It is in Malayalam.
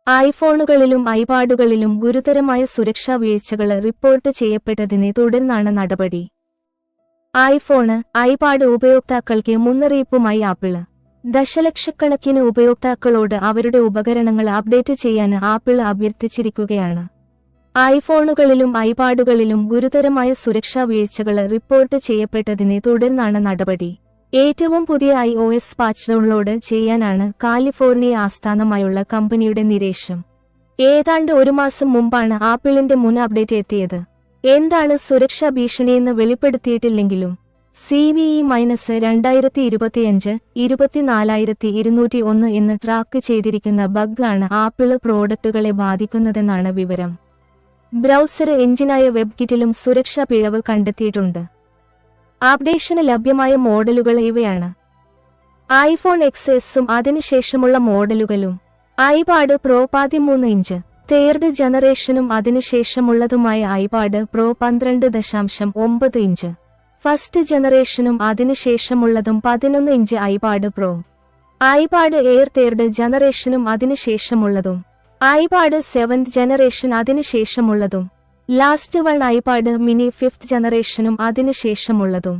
ഐഫോണുകളിലും ഐപാഡുകളിലും ഗുരുതരമായ സുരക്ഷാ വീഴ്ചകൾ റിപ്പോർട്ട് ചെയ്യപ്പെട്ടതിനെ തുടർന്നാണ് നടപടി. ഐഫോണ്, ഐപാഡ് ഉപയോക്താക്കൾക്ക് മുന്നറിയിപ്പുമായി ആപ്പിള്. ദശലക്ഷക്കണക്കിന് ഉപയോക്താക്കളോട് അവരുടെ ഉപകരണങ്ങൾ അപ്ഡേറ്റ് ചെയ്യാൻ ആപ്പിൾ അഭ്യർത്ഥിച്ചിരിക്കുകയാണ്. ഐഫോണുകളിലും ഐപാഡുകളിലും ഗുരുതരമായ സുരക്ഷാ വീഴ്ചകൾ റിപ്പോർട്ട് ചെയ്യപ്പെട്ടതിനെ തുടർന്നാണ് നടപടി. ഏറ്റവും പുതിയ iOS പാച്ച് ഡൗൺലോഡ് ചെയ്യാനാണ് കാലിഫോർണിയ ആസ്ഥാനമായുള്ള കമ്പനിയുടെ നിർദ്ദേശം. ഏതാണ്ട് ഒരു മാസം മുമ്പാണ് ആപ്പിളിന്റെ മുൻ അപ്ഡേറ്റ് എത്തിയത്. എന്താണ് സുരക്ഷാ ഭീഷണിയെന്ന് വെളിപ്പെടുത്തിയിട്ടില്ലെങ്കിലും CVE-2025 24201 എന്ന് ട്രാക്ക് ചെയ്തിരിക്കുന്ന ബഗ് ആണ് ആപ്പിള് പ്രോഡക്റ്റുകളെ ബാധിക്കുന്നതെന്നാണ് വിവരം. ബ്രൗസർ എഞ്ചിനായ വെബ്കിറ്റിലും സുരക്ഷാ പിഴവ് കണ്ടെത്തിയിട്ടുണ്ട്. അപ്ഡേഷന് ലഭ്യമായ മോഡലുകൾ ഇവയാണ്: ഐഫോൺ XSഉം അതിനുശേഷമുള്ള മോഡലുകളും, ഐപാഡ് പ്രോ 13 ഇഞ്ച്, തേർഡ് ജനറേഷനും അതിനുശേഷമുള്ളതുമായ ഐപാഡ് പ്രോ 12.9 ഇഞ്ച്, ഫസ്റ്റ് ജനറേഷനും അതിനുശേഷമുള്ളതും 11 inch iPad Pro, iPad Air third ജനറേഷനും അതിനുശേഷമുള്ളതും, ഐപാഡ് 7th ജനറേഷൻ അതിനുശേഷമുള്ളതും, last one iPad mini 5th ജനറേഷനും അതിനുശേഷമുള്ളതും.